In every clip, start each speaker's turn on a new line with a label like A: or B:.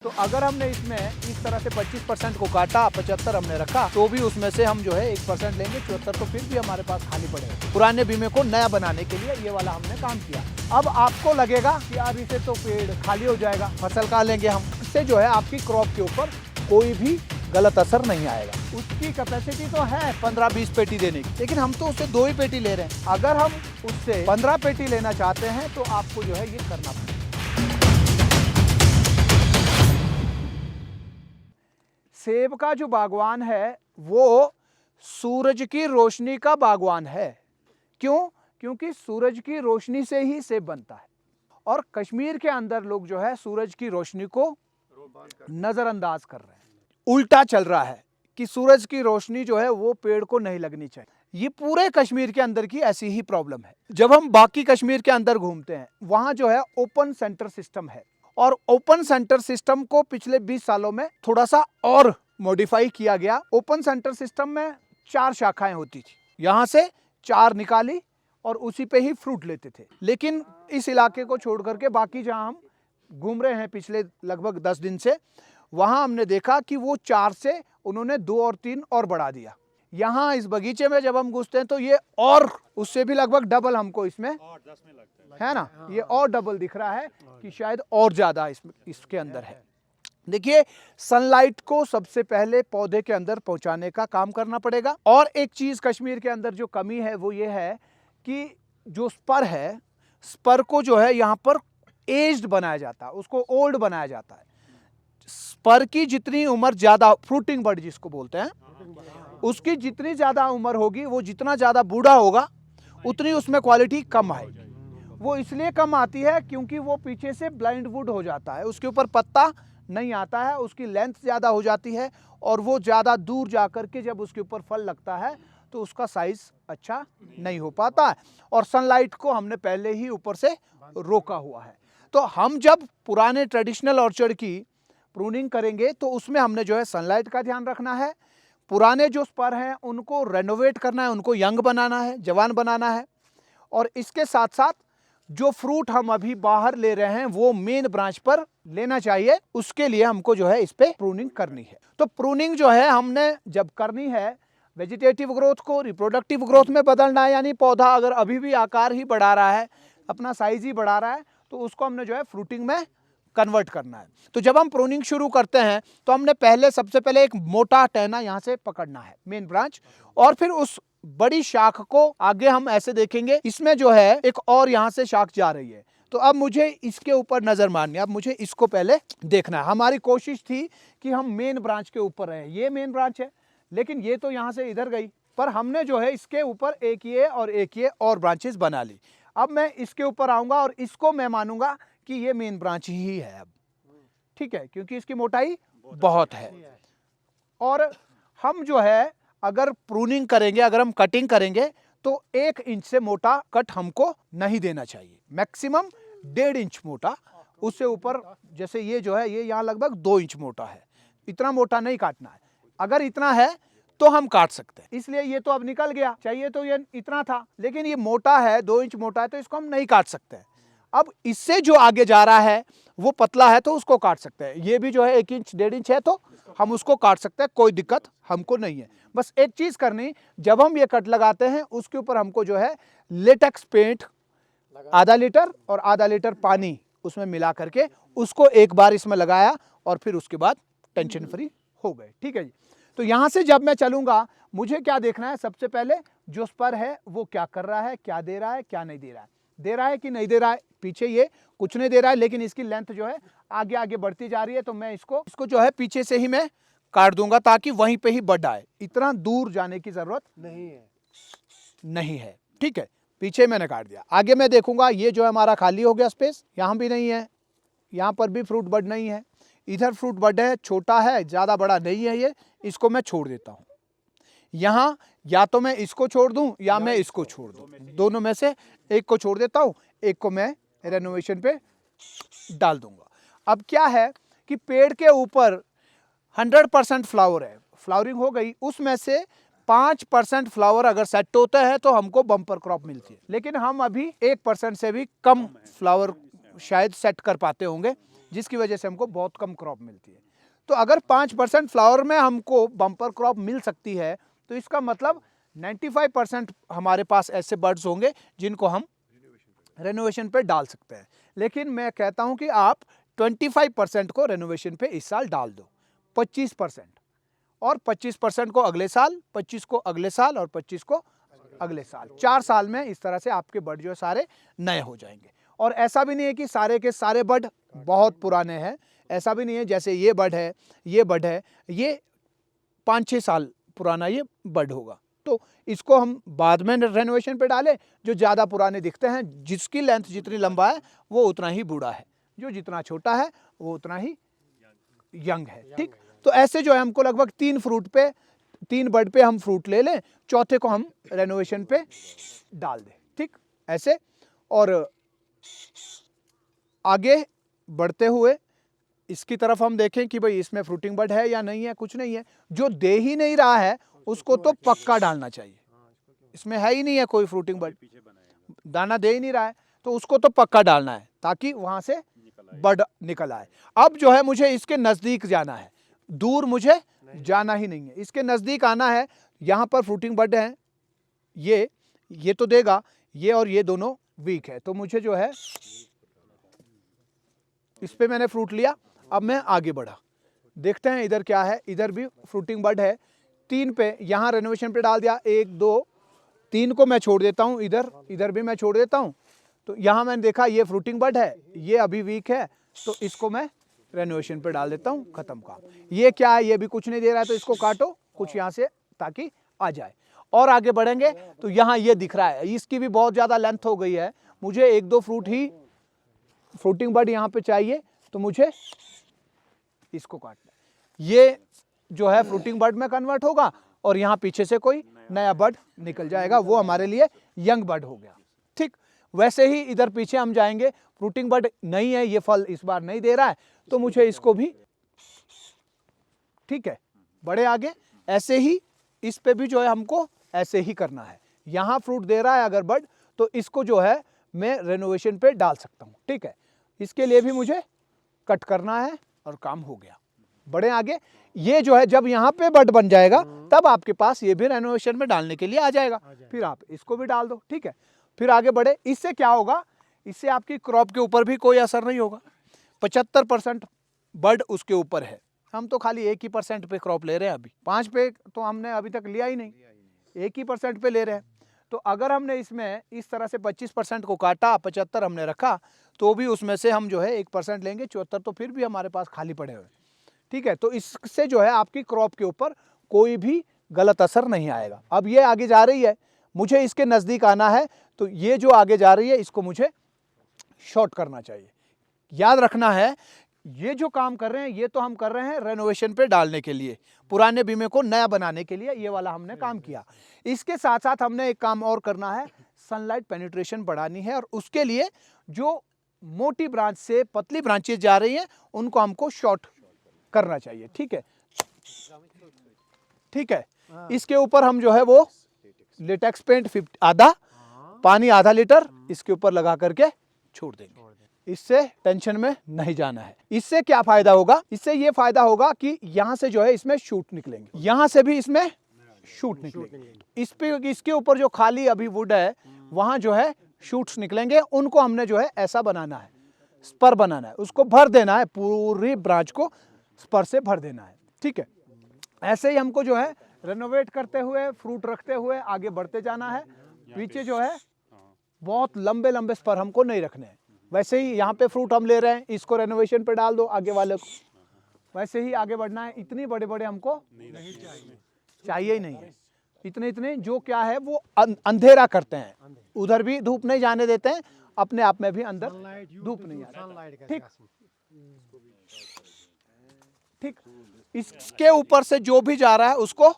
A: तो अगर हमने इसमें इस तरह से 25% को काटा, 75 हमने रखा, तो भी उसमें से हम जो है 1% लेंगे, 74 तो फिर भी हमारे पास खाली पड़ेगा। पुराने बीमे को नया बनाने के लिए ये वाला हमने काम किया। अब आपको लगेगा कि यार इसे तो पेड़ खाली हो जाएगा, फसल कहाँ लेंगे हम। इससे जो है आपकी क्रॉप के ऊपर कोई भी गलत असर नहीं आएगा। उसकी कैपेसिटी तो है 15-20 पेटी देने की, लेकिन हम तो उससे 2 ही पेटी ले रहे हैं। अगर हम उससे 15 पेटी लेना चाहते हैं तो आपको जो है ये करना पड़ेगा। सेब का जो बागवान है वो सूरज की रोशनी का बागवान है। क्यों? क्योंकि सूरज की रोशनी से ही सेब बनता है। और कश्मीर के अंदर लोग जो है सूरज की रोशनी को नजरअंदाज कर रहे हैं। उल्टा चल रहा है कि सूरज की रोशनी जो है वो पेड़ को नहीं लगनी चाहिए। ये पूरे कश्मीर के अंदर की ऐसी ही प्रॉब्लम है। जब हम बाकी कश्मीर के अंदर घूमते हैं वहां जो है ओपन सेंटर सिस्टम है, और ओपन सेंटर सिस्टम को पिछले 20 सालों में थोड़ा सा और मॉडिफाई किया गया। ओपन सेंटर सिस्टम में 4 शाखाएं होती थी, यहां से 4 निकाली और उसी पे ही फ्रूट लेते थे। लेकिन इस इलाके को छोड़ करके बाकी जहां हम घूम रहे हैं पिछले लगभग 10 दिन से, वहां हमने देखा कि वो 4 से उन्होंने 2 और 3 और बढ़ा दिया। यहाँ इस बगीचे में जब हम घुसते हैं तो ये और उससे भी लगभग डबल हमको इसमें है ना, ये और डबल दिख रहा है कि शायद और ज्यादा इसके अंदर है। देखिए, सनलाइट को सबसे पहले पौधे के अंदर पहुंचाने का काम करना पड़ेगा। और एक चीज कश्मीर के अंदर जो कमी है वो ये है कि जो स्पर है, स्पर को जो है यहाँ पर एज्ड बनाया जाता है, उसको ओल्ड बनाया जाता है। स्पर की जितनी उम्र ज्यादा, फ्रूटिंग बड जिसको बोलते हैं, उसकी जितनी ज्यादा उम्र होगी, वो जितना ज्यादा बूढ़ा होगा उतनी उसमें क्वालिटी कम आएगी। वो इसलिए कम आती है क्योंकि वो पीछे से ब्लाइंड वुड हो जाता है, उसके ऊपर पत्ता नहीं आता है, उसकी लेंथ ज़्यादा हो जाती है और वो ज़्यादा दूर जा कर के जब उसके ऊपर फल लगता है तो उसका साइज अच्छा नहीं हो पाता है। और सनलाइट को हमने पहले ही ऊपर से रोका हुआ है। तो हम जब पुराने ट्रेडिशनल ऑर्चर्ड की प्रूनिंग करेंगे तो उसमें हमने जो है सनलाइट का ध्यान रखना है। पुराने जो स्पर हैं उनको रेनोवेट करना है, उनको यंग बनाना है, जवान बनाना है। और इसके साथ साथ जो फ्रूट हम अभी बाहर ले रहे हैं वो मेन ब्रांच पर लेना चाहिए। उसके लिए हमको जो है इस पे प्रूनिंग करनी है। तो प्रूनिंग जो है हमने जब करनी है, वेजिटेटिव ग्रोथ को रिप्रोडक्टिव ग्रोथ में बदलना है, यानी पौधा अगर अभी भी आकार ही बढ़ा रहा है, अपना साइज ही बढ़ा रहा है, तो उसको हमने जो है फ्रूटिंग में कन्वर्ट करना है। तो जब हम प्रूनिंग शुरू करते हैं तो हमने सबसे पहले एक मोटा टहना यहाँ से पकड़ना है, मेन ब्रांच, और फिर उस बड़ी शाख को आगे हम ऐसे देखेंगे, इसमें जो है एक और यहाँ से शाख जा रही है। तो अब मुझे इसके ऊपर नजर मारनी है, अब मुझे इसको पहले देखना है। हमारी कोशिश थी कि हम मेन ब्रांच के ऊपर रहे, ये मेन ब्रांच है, लेकिन ये तो यहाँ से इधर गई, पर हमने जो है इसके ऊपर एक ये और ब्रांचेस बना ली। अब मैं इसके ऊपर आऊंगा और इसको मैं मानूंगा कि ये मेन ब्रांच ही है अब, ठीक है, क्योंकि इसकी मोटाई बहुत है। और हम जो है अगर प्रूनिंग करेंगे, अगर हम कटिंग करेंगे तो 1 इंच से मोटा कट हमको नहीं देना चाहिए, मैक्सिमम 1.5 इंच मोटा। उससे ऊपर जैसे ये जो है ये यहाँ लगभग 2 इंच मोटा है, इतना मोटा नहीं काटना है। अगर इतना है तो हम काट सकते हैं, इसलिए ये तो अब निकल गया, चाहिए तो ये इतना था, लेकिन ये मोटा है, 2 इंच मोटा है, तो इसको हम नहीं काट सकते हैं। अब इससे जो आगे जा रहा है वो पतला है तो उसको काट सकते हैं। ये भी जो है 1 इंच 1.5 इंच है तो हम उसको काट सकते हैं, कोई दिक्कत हमको नहीं है। बस एक चीज करनी, जब हम ये कट लगाते हैं उसके ऊपर हमको जो है लेटेक्स पेंट आधा लीटर और आधा लीटर पानी उसमें मिला करके उसको एक बार इसमें लगाया और फिर उसके बाद टेंशन फ्री हो गए, ठीक है जी। तो यहां से जब मैं चलूंगा मुझे क्या देखना है, सबसे पहले जो स्पर है वो क्या कर रहा है, क्या दे रहा है, क्या नहीं दे रहा है, दे रहा है कि नहीं दे रहा है। पीछे ये कुछ नहीं दे रहा है, लेकिन इसकी लेंथ जो है आगे आगे बढ़ती जा रही है, तो मैं इसको जो है पीछे से ही मैं काट दूंगा ताकि वहीं पे ही बढ़ आए, इतना दूर जाने की जरूरत नहीं है, ठीक है। पीछे मैंने काट दिया, आगे मैं देखूंगा ये जो है हमारा खाली हो गया स्पेस, यहां भी नहीं है, यहां पर भी फ्रूट बड नहीं है, इधर फ्रूट बड है, छोटा है, ज्यादा बड़ा नहीं है ये, इसको मैं छोड़ देता हूं। यहां या तो मैं इसको छोड़ दूं या मैं इसको छोड़ दूं, दोनों में से एक को छोड़ देता हूं, एक को मैं रेनोवेशन पे डाल दूंगा। अब क्या है कि पेड़ के ऊपर 100% फ्लावर है, फ्लावरिंग हो गई, उसमें से 5% फ्लावर अगर सेट होता है तो हमको बम्पर क्रॉप मिलती है, लेकिन हम अभी 1% से भी कम फ्लावर शायद सेट कर पाते होंगे, जिसकी वजह से हमको बहुत कम क्रॉप मिलती है। तो अगर 5% फ्लावर में हमको बम्पर क्रॉप मिल सकती है तो इसका मतलब 95% हमारे पास ऐसे बर्ड्स होंगे जिनको हम रेनोवेशन पे डाल सकते हैं। लेकिन मैं कहता हूं कि आप 25% को रेनोवेशन पे इस साल डाल दो, 25% और 25% को अगले साल, 25 को अगले साल और 25 को अगले साल। 4 साल में इस तरह से आपके बर्ड जो सारे नए हो जाएंगे। और ऐसा भी नहीं है कि सारे के सारे बर्ड बहुत पुराने हैं, ऐसा भी नहीं है। जैसे ये बर्ड है, ये बर्ड है, ये 5-6 साल पुराना ये बर्ड होगा, तो इसको हम बाद में रेनोवेशन पे डालें। जो ज़्यादा पुराने दिखते हैं, जिसकी लेंथ जितनी लंबा है वो उतना ही बूढ़ा है, जो जितना छोटा है वो उतना ही यंग है। ठीक, तो ऐसे जो है हमको लगभग 3 बर्ड पे हम फ्रूट ले लें, चौथे को हम रेनोवेशन पे डाल दें। ठीक, ऐसे। और आगे बढ़ते हुए इसकी तरफ हम देखें कि भाई इसमें फ्रूटिंग बर्ड है या नहीं है। कुछ नहीं है। जो दे ही नहीं रहा है उसको तो पक्का डालना चाहिए। इसमें है ही नहीं है कोई फ्रूटिंग बर्ड, दाना दे ही नहीं रहा है, तो उसको तो पक्का डालना है ताकि वहां से बर्ड निकल आए। अब जो है मुझे इसके नजदीक जाना है, दूर मुझे जाना ही नहीं है, इसके नजदीक आना है। यहां पर फ्रूटिंग बर्ड है, ये तो देगा, ये और ये दोनों वीक है, तो मुझे जो है इस पे मैंने फ्रूट लिया। अब मैं आगे बढ़ा, देखते हैं इधर क्या है। इधर भी फ्रूटिंग बर्ड है, 3 पे यहाँ रेनोवेशन पे डाल दिया। 1 2 3 को मैं छोड़ देता हूँ, इधर भी मैं छोड़ देता हूँ। तो यहाँ मैंने देखा ये फ्रूटिंग बर्ड है, ये अभी वीक है, तो इसको मैं रेनोवेशन पे डाल देता हूँ, खत्म काम। ये क्या है, ये भी कुछ नहीं दे रहा है, तो इसको काटो कुछ यहाँ से ताकि आ जाए। और आगे बढ़ेंगे तो यहाँ ये दिख रहा है, इसकी भी बहुत ज़्यादा लेंथ हो गई है, मुझे 1-2 फ्रूट ही फ्रूटिंग बर्ड यहाँ पे चाहिए, तो मुझे इसको काटना है। ये जो है फ्रूटिंग बर्ड में कन्वर्ट होगा और यहाँ पीछे से कोई नया बर्ड निकल जाएगा, वो हमारे लिए यंग बर्ड हो गया। ठीक, वैसे ही इधर पीछे हम जाएंगे, फ्रूटिंग बर्ड नहीं है, ये फल इस बार नहीं दे रहा है, तो मुझे इसको भी, ठीक है, बड़े आगे ऐसे ही इस पे भी जो है हमको ऐसे ही करना है। यहाँ फ्रूट दे रहा है अगर बर्ड, तो इसको जो है मैं रेनोवेशन पे डाल सकता हूँ। ठीक है, इसके लिए भी मुझे कट करना है और काम हो गया। बड़े आगे, ये जो है जब यहाँ पे बर्ड बन जाएगा तब आपके पास ये भी रेनोवेशन में डालने के लिए आ जाएगा, फिर आप इसको भी डाल दो। ठीक है, फिर आगे बढ़े। इससे क्या होगा, इससे आपकी क्रॉप के ऊपर भी कोई असर नहीं होगा। 75% बर्ड उसके ऊपर है, हम तो खाली 1% पे क्रॉप ले रहे हैं। अभी 5 पे तो हमने अभी तक लिया ही नहीं, 1% पे ले रहे हैं। तो अगर हमने इसमें इस तरह से 25% को काटा, 75 हमने रखा, तो भी उसमें से हम जो है 1% लेंगे, 74 तो फिर भी हमारे पास खाली पड़े हुए। ठीक है, तो इससे जो है आपकी क्रॉप के ऊपर कोई भी गलत असर नहीं आएगा। अब ये आगे जा रही है, मुझे इसके नज़दीक आना है, तो ये जो आगे जा रही है इसको मुझे शॉर्ट करना चाहिए। याद रखना है, ये जो काम कर रहे हैं ये तो हम कर रहे हैं रेनोवेशन पे डालने के लिए, पुराने बीमे को नया बनाने के लिए ये वाला हमने काम किया। इसके साथ साथ हमने एक काम और करना है, सनलाइट पेनिट्रेशन बढ़ानी है, और उसके लिए जो मोटी ब्रांच से पतली ब्रांचेस जा रही हैं उनको हमको शॉर्ट करना चाहिए। ठीक है, ठीक है। इसके ऊपर हम जो है वो लेटेक्स पेंट आधा, पानी आधा लीटर इसके ऊपर लगा करके छोड़ देंगे। इससे टेंशन में नहीं जाना है। इससे क्या फायदा होगा, इससे ये फायदा होगा कि यहाँ से जो है इसमें शूट निकलेंगे, यहाँ से भी इसमें शूट निकलेंगे। इस पे, इसके ऊपर जो खाली अभी वुड है वहाँ जो है शूट्स निकलेंगे, उनको हमने जो है ऐसा बनाना है, स्पर बनाना है, उसको भर देना है, पूरी ब्रांच को स्पर से भर देना है। ठीक है, ऐसे ही हमको जो है रेनोवेट करते हुए, फ्रूट रखते हुए आगे बढ़ते जाना है। पीछे जो है बहुत लंबे लंबे स्पर हमको नहीं रखने हैं। वैसे ही यहाँ पे फ्रूट हम ले रहे हैं, इसको रेनोवेशन पे डाल दो आगे वाले को, वैसे ही आगे बढ़ना है। इतनी बड़े बड़े हमको नहीं चाहिए ही नहीं है। इतने इतने जो क्या है वो अंधेरा करते हैं, उधर भी धूप नहीं जाने देते हैं, अपने आप में भी अंदर धूप नहीं आती। ठीक ठीक, इसके ऊपर से जो भी जा रहा है उसको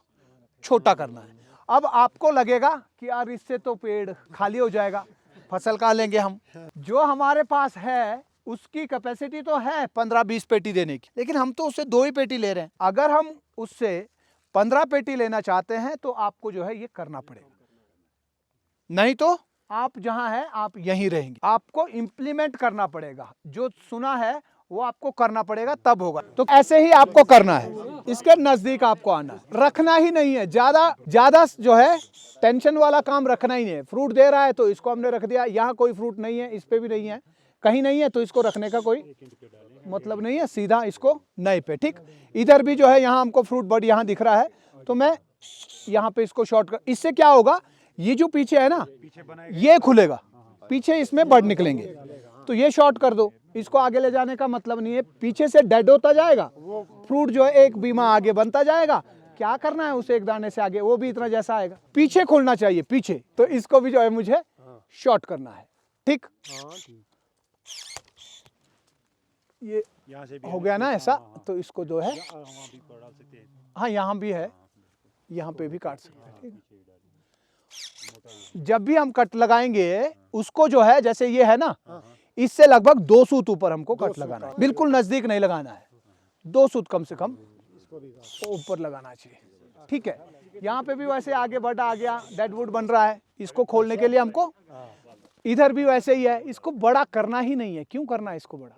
A: छोटा करना है। अब आपको लगेगा कि यार इससे तो पेड़ खाली हो जाएगा, फसल कहाँ लेंगे हम। जो हमारे पास है उसकी कैपेसिटी तो है 15-20 पेटी देने की, लेकिन हम तो उससे 2 ही पेटी ले रहे हैं। अगर हम उससे 15 पेटी लेना चाहते हैं तो आपको जो है ये करना पड़ेगा, नहीं तो आप जहां है आप यहीं रहेंगे। आपको इम्प्लीमेंट करना पड़ेगा, जो सुना है वो आपको करना पड़ेगा, तब होगा। तो ऐसे ही आपको करना है, इसके नजदीक आपको आना है, रखना ही नहीं है ज्यादा जो है टेंशन वाला काम रखना ही नहीं है। फ्रूट दे रहा है तो इसको हमने रख दिया, यहाँ कोई फ्रूट नहीं है, इस पे भी नहीं है, कहीं नहीं है, तो इसको रखने का कोई मतलब नहीं है, सीधा इसको नए पे। ठीक, इधर भी जो है यहाँ हमको फ्रूट बड यहाँ दिख रहा है, तो मैं यहाँ पे इसको शॉर्ट कर, इससे क्या होगा, ये जो पीछे है ना ये खुलेगा, पीछे इसमें बड निकलेंगे, तो ये शॉर्ट कर दो। इसको आगे ले जाने का मतलब नहीं है, पीछे से डेड होता जाएगा, फ्रूट जो है एक बीमा आगे बनता जाएगा। क्या करना है उसे, एक दाने से आगे वो भी इतना जैसा आएगा, पीछे खुलना चाहिए पीछे, तो इसको भी जो है मुझे शॉर्ट करना है। ठीक, ये हो गया ना ऐसा, तो इसको जो है हाँ यहाँ भी है, यहाँ पे भी काट सकते हैं। ठीक, जब भी हम कट लगाएंगे उसको जो है, जैसे ये है ना, इससे लगभग 2 सूत ऊपर हमको कट लगाना है, बिल्कुल नजदीक नहीं लगाना है, 2 सूत कम से कम ऊपर लगाना चाहिए। ठीक है, यहाँ पे भी वैसे आगे बड आ गया, डेडवुड बन रहा है, इसको खोलने के लिए हमको इधर भी वैसे ही है, इसको बड़ा करना ही नहीं है। क्यों करना है इसको बड़ा,